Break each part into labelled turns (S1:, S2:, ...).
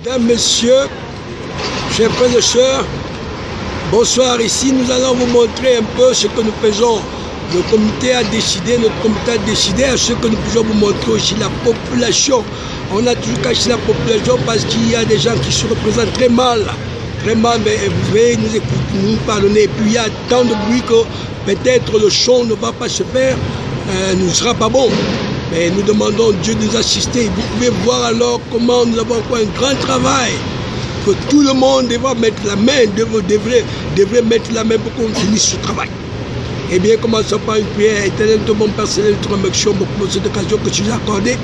S1: Mesdames, Messieurs, chers frères et sœurs, bonsoir. Ici, nous allons vous montrer un peu ce que nous faisons. Le comité a décidé, notre comité a décidé à ce que nous pouvons vous montrer aussi la population. On a toujours caché la population parce qu'il y a des gens qui se représentent très mal, mais vous pouvez nous écouter, nous pardonner. Et puis il y a tant de bruit que peut-être le son ne va pas se faire, ne sera pas bon. Mais nous demandons Dieu de nous assister. Vous pouvez voir alors comment nous avons fait un grand travail. Que tout le monde devra mettre la main, devrait mettre la main pour qu'on finisse ce travail. Eh bien, commençons par une prière. Éternel, de mon Père Céleste, te remercions beaucoup pour cette occasion que tu nous as accordée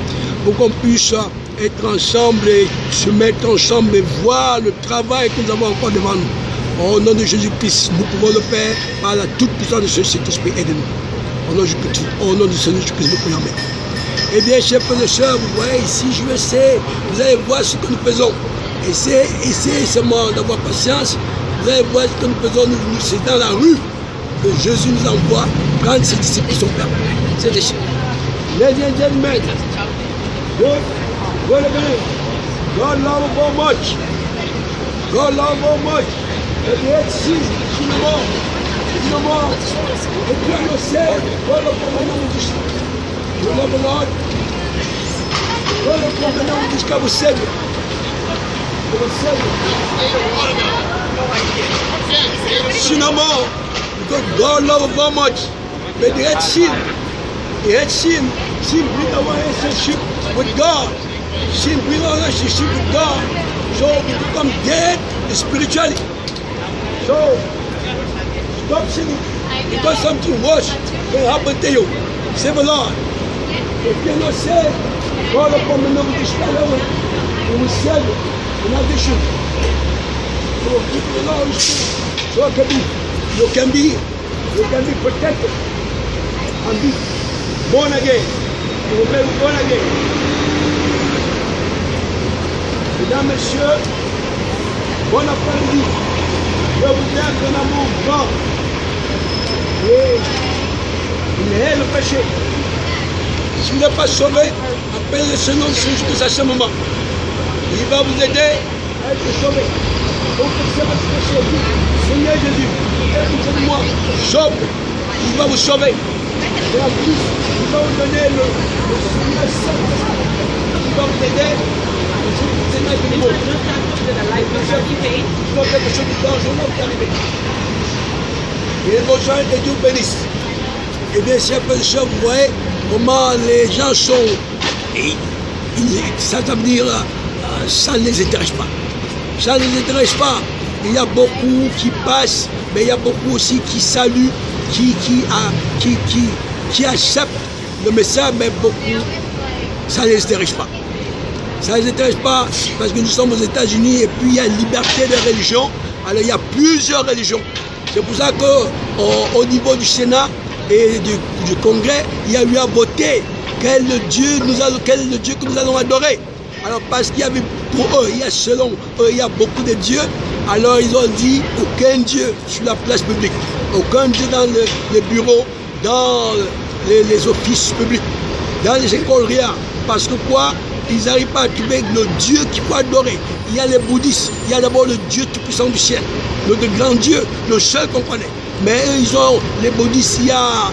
S1: pour qu'on puisse être ensemble et se mettre ensemble et voir le travail que nous avons encore devant nous. Au nom de Jésus-Christ, nous pouvons le faire par la toute puissance de ce Saint-Esprit. Aide-nous. Au nom du Seigneur Jésus-Christ, nous prions. Eh bien, chers frères et sœurs, vous voyez ici, je le sais, vous allez voir ce que nous faisons. Essayez seulement d'avoir patience. Vous allez voir ce que nous faisons. C'est dans la rue que Jésus nous envoie quand ses disciples sont perdus. C'est des chiens. Ladies and gentlemen, God love so much. God love so much. Et bien, finalement, et puis on le sait, God love you love the Lord. God love jusqu'à vous cède. Finalement, because God loves so much, but he had sin. He had sin. Sin bring our relationship with God. Sin bring our relationship with God. So we become dead spiritually. So stop sinning. Because something worse can happen to you. Save the Lord. If you not saved, call upon the name of this fellow. We will save you. In addition, so keep the Lord so you can be protected and be born again. You will be born again. Mesdames, Messieurs, bon après-midi. Je vous dis un amour grand. Et il est le péché. Si vous n'êtes pas sauvé, appelez le Seigneur jusqu'à ce moment. Il va vous aider à être sauvé. Donc, c'est votre péché. Seigneur Jésus, écoutez-moi, sauve. Il va vous sauver. Et en plus, il va vous donner le Seigneur Saint-Esprit. Il va vous aider. C'est Seigneur du monde. Il va quelque chose de dangereux qui arrive. Et vos gens et Dieu bénisse. Eh bien, c'est un peu ça, vous voyez comment les gens sont. Ça veut dire. Ça ne les intéresse pas. Ça ne les intéresse pas. Il y a beaucoup qui passent, mais il y a beaucoup aussi qui saluent, qui acceptent le message, mais beaucoup, ça ne les intéresse pas. Ça ne les intéresse pas parce que nous sommes aux États-Unis et puis il y a une liberté de religion. Alors il y a plusieurs religions. C'est pour ça qu'au niveau du Sénat et du Congrès, il y a eu à voter quel est le Dieu que nous allons adorer. Alors parce qu'il y avait pour eux, selon eux, il y a beaucoup de dieux. Alors ils ont dit aucun Dieu sur la place publique, aucun Dieu dans les bureaux, dans les offices publics, dans les écoles, rien. Parce que quoi? Ils n'arrivent pas à trouver le Dieu qu'il faut adorer. Il y a les bouddhistes, il y a d'abord le Dieu tout-puissant du ciel, le grand Dieu, le seul qu'on connaît. Mais eux, ils ont les bouddhistes, il y a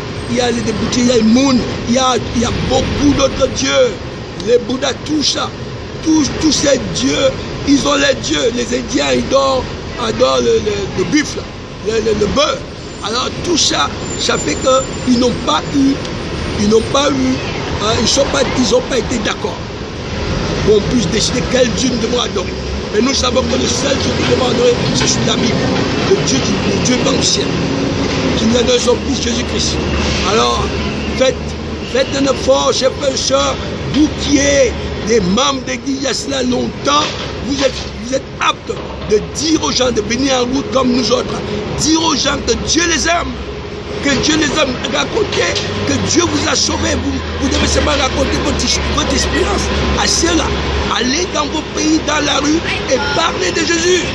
S1: les bouddhistes, il y a le Moon, il y a beaucoup d'autres dieux, les Bouddhas, tout ça. Tous ces dieux, ils ont les dieux. Les Indiens, ils adorent le buffle, le bœuf. Alors tout ça, ça fait qu'ils n'ont pas eu, ils n'ont pas été d'accord qu'on puisse décider quel Dieu nous devons adorer. Mais nous savons que le seul Dieu que nous devons adorer, c'est celui de la Bible, le Dieu dans le ciel, qui nous a donné son Fils Jésus-Christ. Alors, faites un effort, chers frères et sœurs, vous qui êtes des membres d'église il y a cela longtemps, vous êtes aptes de dire aux gens de venir en route comme nous autres. Dire aux gens que Dieu les aime, que Dieu les aime. Racontez que Dieu vous a sauvés. Vous devez seulement raconter votre expérience à ceux-là. Allez dans vos pays, dans la rue et parlez de Jésus.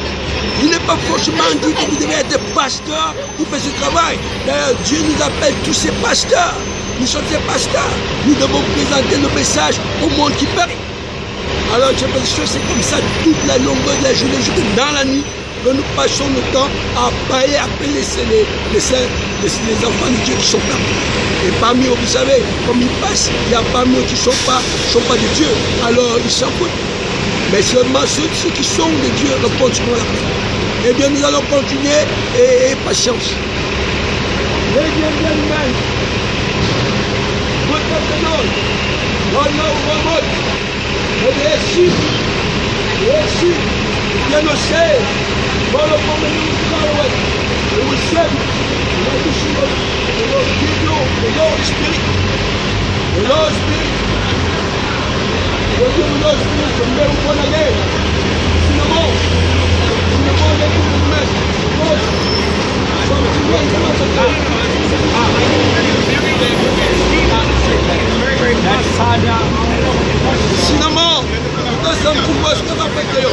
S1: Il n'est pas forcément dit que vous devez être pasteur pour faire ce travail. D'ailleurs, Dieu nous appelle tous ces pasteurs. Nous sommes des pasteurs. Nous devons présenter le message au monde qui périt. Alors, je pense que c'est comme ça toute la longueur de la journée, jusque dans la nuit, que nous passons notre temps à appeler les enfants de Dieu qui sont là. Et parmi eux, vous savez, comme ils passent, il y a parmi eux qui ne sont pas de Dieu. Alors, ils s'en foutent. Mais seulement ceux qui sont de Dieu répondront la paix. Eh bien, nous allons continuer et patience. Ladies and gentlemen, good afternoon. God knows how much. But they see, you know, say, follow from the news forward. They will send, like you see, they will give you the Lord Spirit. The Lord Spirit. They will give the Lord Spirit from there born again. See no more. See no more, ladies and gentlemen. God, from today, come on, sinon, nous sommes pour ce qu'on va faire.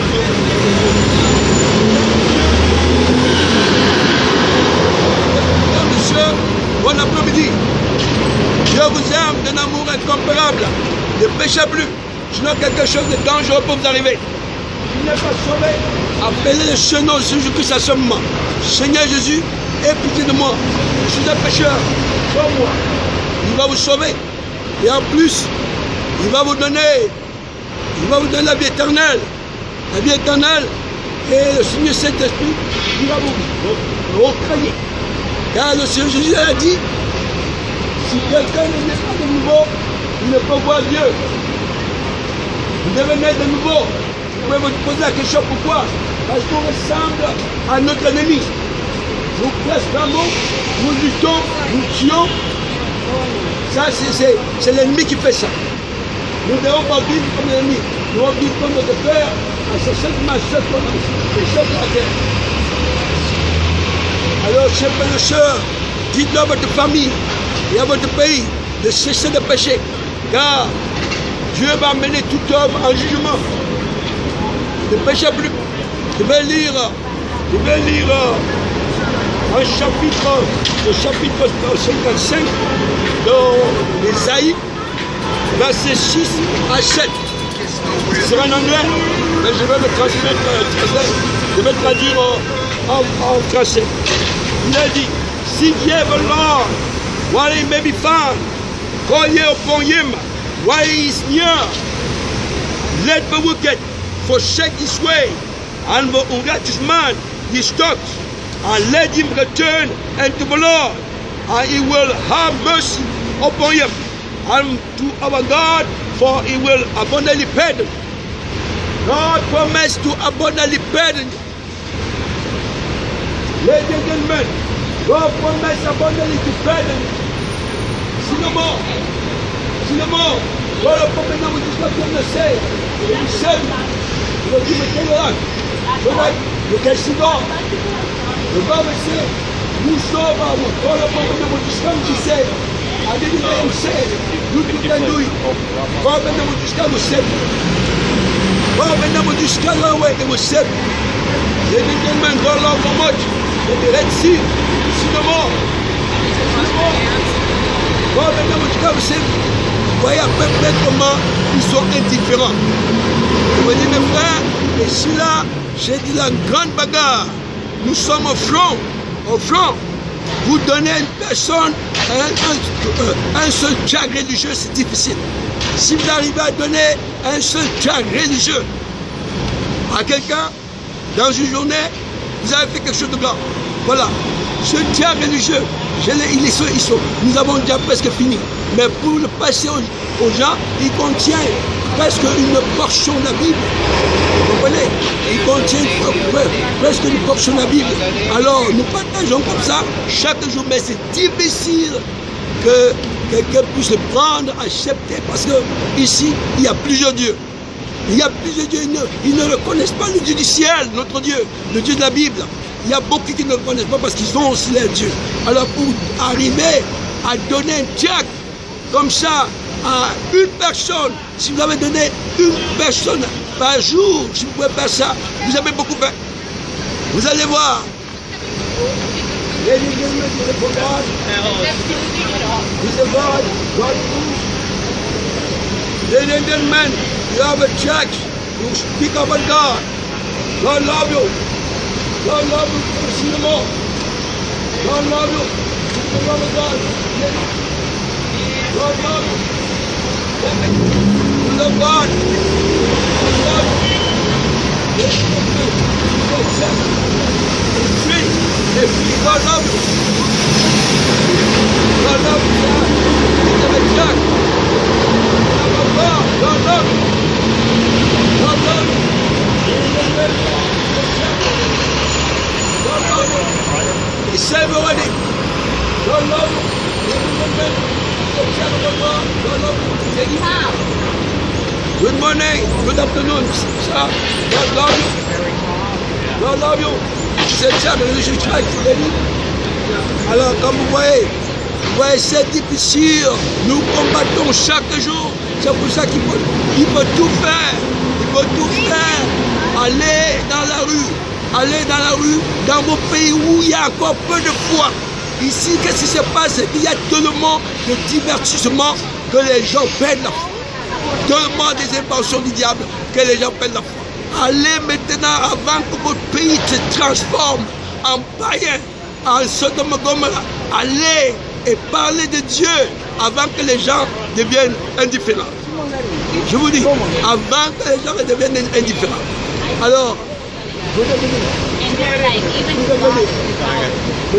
S1: Monsieur, bon après-midi. Dieu vous aime d'un amour incomparable. Ne péchez plus, sinon quelque chose de dangereux peut vous arriver. Il n'est pas sauvé. Appelez le Seigneur Jésus-Christ à ce moment. Seigneur Jésus, aie pitié de moi. Je suis un pécheur. Sauve-moi. Il va vous sauver. Et en plus, il va vous donner la vie éternelle. La vie éternelle. Et le Seigneur Saint-Esprit, il va vous recréer. Car le Seigneur Jésus a dit, si quelqu'un ne naît pas de nouveau, il ne peut voir Dieu. Vous devez naître de nouveau. Vous pouvez vous poser la question pourquoi? Parce qu'on ressemble à notre ennemi. Nous blasphérons, nous luttons, nous tuons. Ça, c'est l'ennemi qui fait ça. Nous ne devons pas vivre comme l'ennemi. Nous devons vivre comme notre Père, à ce seul master comme les choses de la terre. Alors, chers frères et sœurs, dites-le à votre famille et à votre pays de cesser de pécher. Car Dieu va mener tout homme en jugement. Ne péchez plus. Je vais lire un chapitre, le chapitre 55 de l'Ésaïe, versets 6 à 7. C'est en anglais, mais je vais le transmettre, je vais traduire en français. Il a dit, seek ye the Lord, while he may be found, call ye upon him, while he is near. Let the wicked forsake his way, and the unrighteous man his thoughts, and let him return unto the Lord, and he will have mercy upon him, and to our God, for he will abundantly pardon. God promised to abundantly pardon. Ladies and gentlemen, God promised abundantly to pardon. Sinon, God a promis dans votre histoire comme le sait, et vous savez, il va dire, mettez le lac, le cassidor, le barbecue, nous sommes à vous, God a promis dans votre histoire qui sait, I didn't let him say it. You can do it. God ben dans votre histoire, vous savez. God ben dans votre histoire, it was said. Ladies and gentlemen, God love so much. The Red Sea, sinon, God ben dans votre histoire, vous savez. Voyez à peu près comment ils sont indifférents. Vous voyez mes frères, et si là, j'ai dit la grande bagarre, nous sommes au front. Vous donnez à une personne un seul tag religieux, c'est difficile. Si vous arrivez à donner un seul tag religieux à quelqu'un, dans une journée, vous avez fait quelque chose de grand. Voilà. Ce tag religieux, nous avons déjà presque fini. Mais pour le passer aux gens, il contient presque une portion de la Bible. Vous comprenez? Il contient presque une portion de la Bible. Alors, nous partageons comme ça chaque jour, mais c'est difficile que quelqu'un puisse le prendre, accepter, parce que ici, il y a plusieurs dieux. Il y a plusieurs dieux, ils ne reconnaissent pas le Dieu du ciel, notre Dieu, le Dieu de la Bible. Il y a beaucoup qui ne le connaissent pas parce qu'ils ont aussi leur Dieu. Alors, pour arriver à donner un diacre comme ça à une personne, si vous avez donné une personne par jour, si vous pouvez faire ça, vous avez beaucoup fait. Vous allez voir. Ladies and gentlemen, You have a church. You speak about God. God love you. God love you. See them all. God love you. The love of God. God love you. You love God. God love you. Free. God love you. God love you. You have a church. God love you. God love you. God love you. He saved already. God love you. God love you. Good morning. Good afternoon. Sir. God love you. God love you. C'est ça, mais je suis très fidèle. Alors, comme vous voyez, c'est difficile. Nous combattons chaque jour. C'est pour ça qu'il faut tout faire. Il faut tout faire. Allez dans la rue. Allez dans la rue, dans vos pays où il y a encore peu de foi. Ici, qu'est-ce qui se passe? Il y a tellement de divertissement que les gens perdent la foi. Tellement des inventions du diable que les gens perdent la foi. Allez maintenant avant que votre pays se transforme en païen, en Sodome et Gomorrhe. Allez et parlez de Dieu avant que les gens deviennent indifférents. Je vous dis, avant que les gens deviennent indifférents. Alors, vous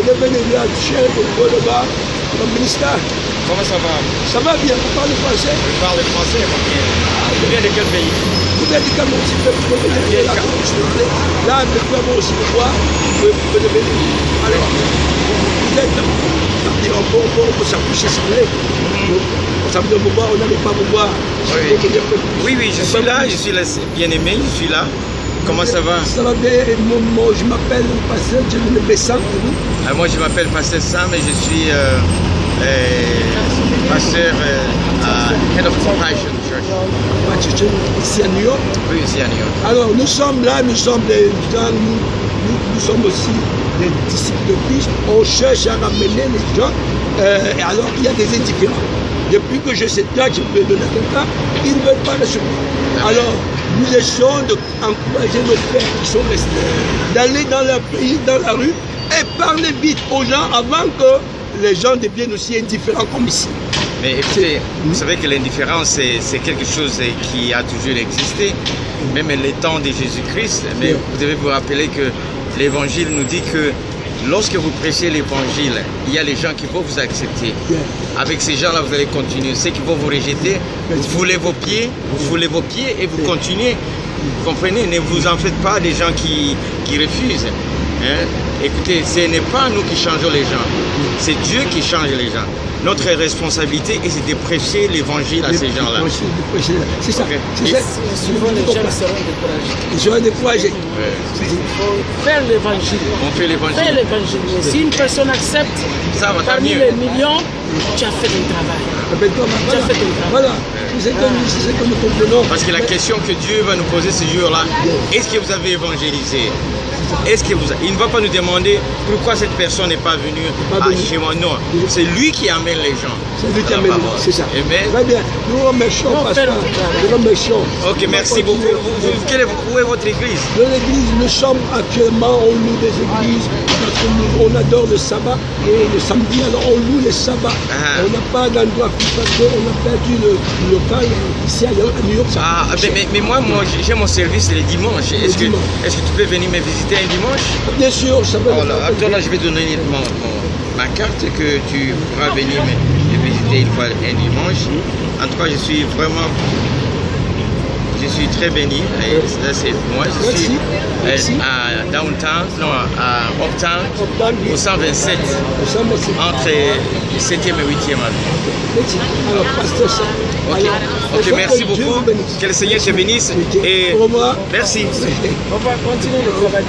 S1: devenez la chef de là, le ministère.
S2: Comment ça va?
S1: Ça va bien, vous parlez français?
S2: Je parle français, mon bien. Vous venez de quel pays?
S1: Vous venez du Cameroun, s'il vous plaît. Là, le Cameroun aussi, vous venez. Alors, vous êtes on peut s'approcher sans l'aide. Ça veut dire vous voir, on n'arrive pas à vous voir.
S2: Oui, je suis là, je suis bien-aimé, je suis là. Comment ça va?
S1: Ça va bien, je m'appelle Pasteur Sam.
S2: Moi je m'appelle Pasteur Sam et je suis pasteur à Head of Compassion Church.
S1: Ici à New York?
S2: Oui, ici à New York.
S1: Alors nous sommes là, nous sommes des gens, nous sommes aussi des disciples de Christ. On cherche à ramener les gens, et alors il y a des indifférents. Depuis que j'ai cette plaque, je peux donner à quelqu'un, ils ne veulent pas recevoir. Alors, nous essayons d'encourager nos frères qui sont restés, d'aller dans leur pays, dans la rue, et parler vite aux gens avant que les gens deviennent aussi indifférents comme ici.
S2: Mais écoutez, vous savez que l'indifférence, c'est quelque chose qui a toujours existé, même les temps de Jésus-Christ. Mais vous devez vous rappeler que l'Évangile nous dit que lorsque vous prêchez l'évangile, il y a les gens qui vont vous accepter. Avec ces gens-là, vous allez continuer. Ceux qui vont vous rejeter, vous foulez vos pieds et vous continuez. Vous comprenez? Ne vous en faites pas des gens qui refusent. Hein? Écoutez, ce n'est pas nous qui changeons les gens, c'est Dieu qui change les gens. Notre responsabilité, c'est de prêcher l'évangile à ces gens-là.
S1: C'est ça.
S2: Okay.
S3: Souvent les gens seront découragés.
S1: Ils seront découragés.
S3: Il faut faire l'évangile.
S2: On fait l'évangile.
S3: Faire l'évangile. Si une personne accepte,
S2: ça va
S3: parmi
S2: mieux.
S3: les millions, tu as fait un travail. Tu as fait un travail.
S1: Voilà. C'est ce que nous comprenons.
S2: Parce que la question que Dieu va nous poser ce jour-là, est-ce que vous avez évangélisé? Il ne va pas nous demander pourquoi cette personne n'est pas venue chez moi. Non, c'est lui qui amène les gens.
S1: C'est lui qui amène les gens, c'est ça.
S2: Amen.
S1: Très bien. Nous remercions, pasteur. Nous remercions.
S2: Ok, merci beaucoup. Où est votre église?
S1: Dans l'église, nous sommes actuellement, on loue des églises, parce qu'on adore le sabbat, et le samedi, alors on loue les sabbats. On n'a pas d'endroit fixe parce qu'on a perdu le local ici à New York.
S2: Mais moi j'ai mon service les dimanches. Est-ce que tu peux venir me visiter un dimanche?
S1: Bien sûr, ça va.
S2: Attends, là, je vais donner ma carte que tu pourras venir me visiter une fois un dimanche. En tout cas, je suis très béni. Et là, c'est moi. Je suis à Downtown, non, à Uptown, au 127, entre 7e et 8e avenue.
S1: Alors, pasteur Sam.
S2: Ok, merci beaucoup. Que le Seigneur te bénisse. Et merci.
S3: On va continuer le travail.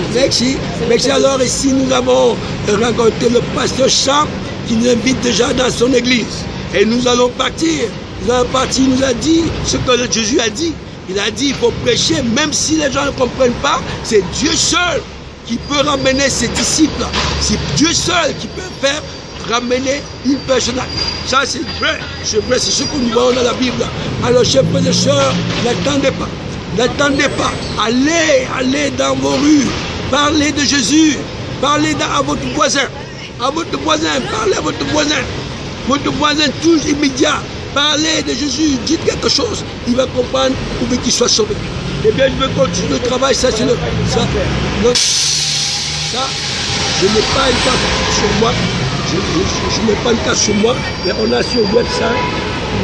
S1: Merci. Alors, ici, nous avons rencontré le pasteur Sam qui nous invite déjà dans son église. Et nous allons partir. Il nous a dit ce que Jésus a dit. Il a dit il faut prêcher, même si les gens ne comprennent pas, c'est Dieu seul qui peut ramener ses disciples. C'est Dieu seul qui peut faire ramener une personne. Ça c'est vrai, c'est ce que nous voyons dans la Bible. Alors chers frères et sœurs, n'attendez pas. N'attendez pas. Allez dans vos rues. Parlez de Jésus. Parlez à votre voisin. À votre voisin. Parlez à votre voisin. Votre voisin tous immédiat. Parlez de Jésus. Dites quelque chose. Il va comprendre pour qu'il soit sauvé. Eh bien, je vais continuer le travail. Ça, c'est ça, je n'ai pas un cas sur moi. Je n'ai pas un cas sur moi. Mais on a sur le website.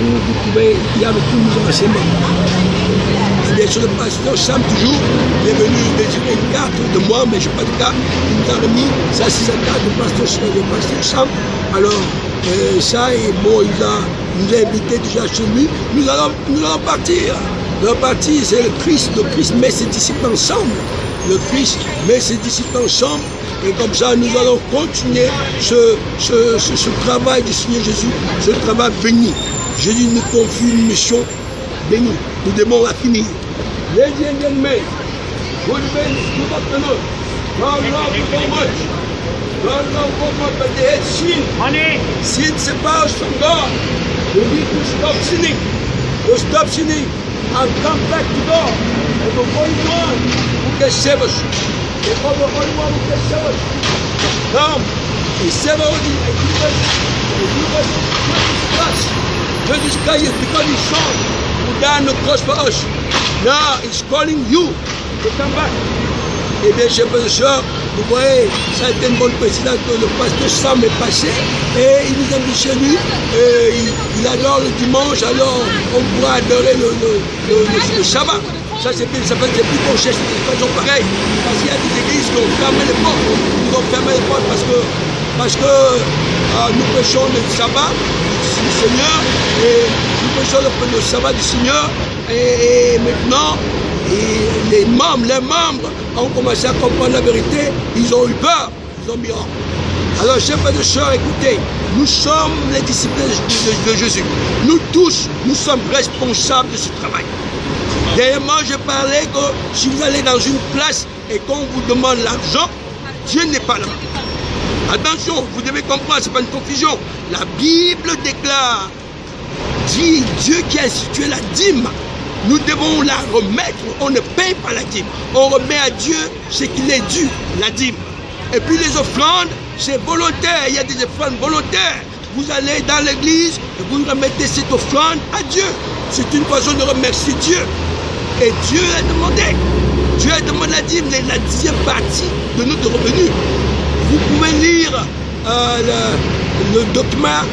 S1: Vous pouvez, il y a tous nos renseignements. Bien sûr, le pasteur Sam, toujours, il est venu désigner une carte de moi, mais je n'ai pas de carte. Il nous a remis, ça c'est sa carte de pasteur Sam. Alors, ça, et bon, il nous a invités déjà chez lui. Nous allons partir. Nous allons partir, c'est le Christ met ses disciples ensemble. Le Christ met ses disciples ensemble. Et comme ça, nous allons continuer ce travail du Seigneur Jésus, ce travail béni. Jésus nous confie une mission bénie. Nous devons la finir. Ladies and gentlemen, good men, good afternoon. God love you so much. God love you so much, but they had sin. Sin separates from God. You need to stop sinning. You stop sinning and come back to God. And the only one who can save us. The only one who can save us. Come. He saved us and give us Jesus Christ. Jesus Christ is becoming His Son. Who died on the cross for us. Now He's calling you to come back. Eh bien, chers frères et sœurs, vous voyez, ça a été une bonne présidente que le pasteur Sam est passé et il nous a mis chez lui. Il adore le dimanche, alors on pourra adorer le sabbat. Ça, c'est plus qu'on cherche des expressions pareilles. Parce qu'il y a des églises qui ont fermé les portes. Ils ont fermé les portes parce que nous prêchons le sabbat du Seigneur et nous prêchons le sabbat du Seigneur et maintenant les membres ont commencé à comprendre la vérité, ils ont eu peur, ils ont mis hors. Alors chers frères et sœurs, écoutez, nous sommes les disciples de Jésus. Nous tous, nous sommes responsables de ce travail. Dernièrement, je parlais que si vous allez dans une place et qu'on vous demande l'argent, Dieu n'est pas là. Attention, vous devez comprendre, ce n'est pas une confusion. La Bible déclare, dit Dieu qui a institué la dîme. Nous devons la remettre, on ne paye pas la dîme. On remet à Dieu ce qu'il est dû, la dîme. Et puis les offrandes, c'est volontaire, il y a des offrandes volontaires. Vous allez dans l'église et vous remettez cette offrande à Dieu. C'est une façon de remercier Dieu. Et Dieu a demandé la dîme, la 10e partie de notre revenu. Vous pouvez lire le document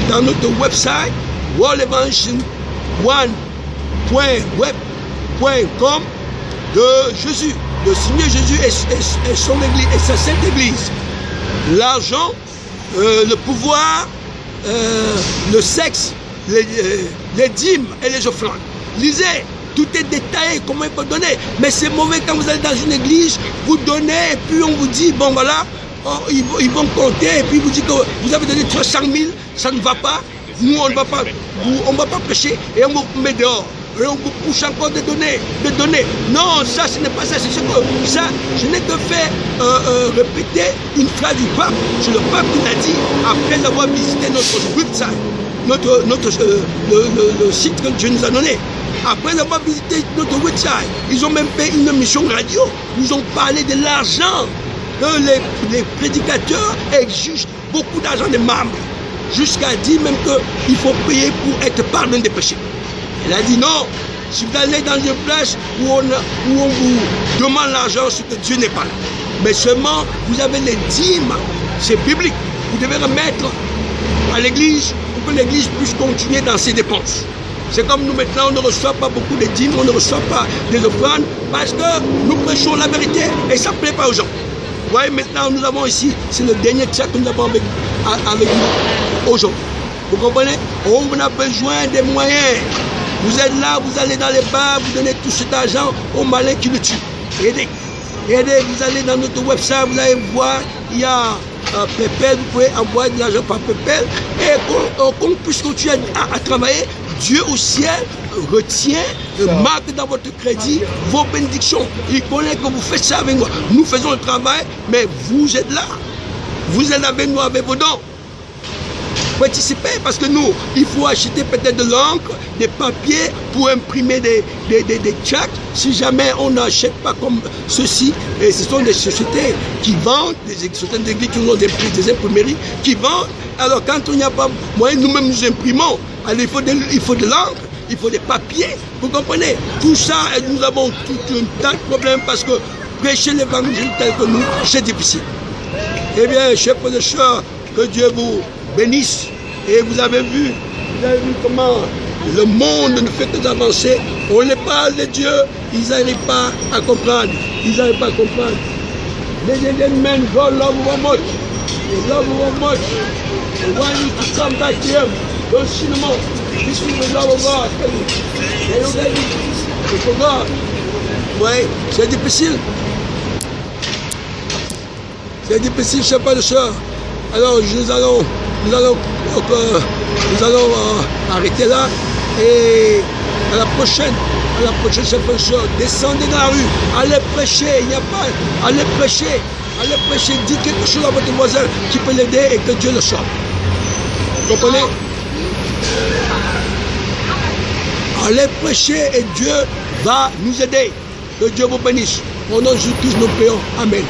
S1: dans notre website, worldevangelism1.web.com de Jésus, le Seigneur Jésus et son église et sa sainte église. L'argent, le pouvoir, le sexe, les dîmes et les offrandes. Lisez, tout est détaillé, comment il faut donner. Mais c'est mauvais quand vous allez dans une église, vous donnez et puis on vous dit, bon voilà, ils vont compter et puis vous dites que vous avez donné 300 000, ça ne va pas. Nous, on ne va pas prêcher et on vous met dehors. Et on vous pousse encore de donner. Non, ça, ce n'est pas ça. C'est ce que ça, je n'ai que fait répéter une phrase du pape. C'est le pape qui l'a dit après avoir visité notre website, le site que Dieu nous a donné. Après avoir visité notre website, ils ont même fait une émission radio. Ils ont parlé de l'argent que les prédicateurs exigent beaucoup d'argent des membres. Jusqu'à dire même qu'il faut payer pour être pardonné des péchés. Elle a dit non, si vous allez dans une place où on vous demande l'argent, c'est que Dieu n'est pas là. Mais seulement, vous avez les dîmes, c'est biblique. Vous devez remettre à l'église pour que l'église puisse continuer dans ses dépenses. C'est comme nous maintenant, on ne reçoit pas beaucoup de dîmes, on ne reçoit pas des offrandes parce que nous prêchons la vérité et ça ne plaît pas aux gens. Vous voyez, maintenant, nous avons ici, c'est le dernier chat que nous avons avec nous aujourd'hui. Vous comprenez? On a besoin des moyens. Vous êtes là, vous allez dans les bars, vous donnez tout cet argent aux malins qui le tuent. Aidez. Vous allez dans notre website, vous allez voir, il y a PayPal, vous pouvez envoyer de l'argent par PayPal. Et qu'on puisse continuer à travailler, Dieu au ciel retient, marque dans votre crédit vos bénédictions. Il connaît que vous faites ça avec moi. Nous faisons le travail, mais vous êtes là. vous en avez, nous, avec vos dons. Participer, parce que nous, il faut acheter peut-être de l'encre, des papiers pour imprimer des chèques. Si jamais on n'achète pas comme ceci, et ce sont des sociétés qui vendent, certaines églises qui ont des imprimeries, qui vendent. Alors quand on n'y a pas moyen, nous-mêmes nous imprimons. Alors il faut de l'encre, il faut des papiers. Vous comprenez? Tout ça, et nous avons tout un tas de problèmes parce que prêcher l'évangile tel que nous, c'est difficile. Eh bien, chers frères et sœurs, que Dieu vous bénisse. Et vous avez vu comment le monde ne fait que d'avancer. On les parle de Dieu, ils n'arrivent pas à comprendre. Ils n'arrivent pas à comprendre. Les Indian men, God love you much. They love you much. They want you to come back to Him. Don't see no more. This is the love of God. They don't get it. It's for God. Oui, c'est difficile. C'est difficile, chers frères et sœurs. Alors, nous allons arrêter là. Et à la prochaine, chers frères et sœurs, descendez dans la rue, allez prêcher, il n'y a pas, allez prêcher, dites quelque chose à votre voisin qui peut l'aider et que Dieu le sauve. Vous comprenez? Allez prêcher et Dieu va nous aider. Que Dieu vous bénisse. Au nom de Jésus, nous prions. Amen.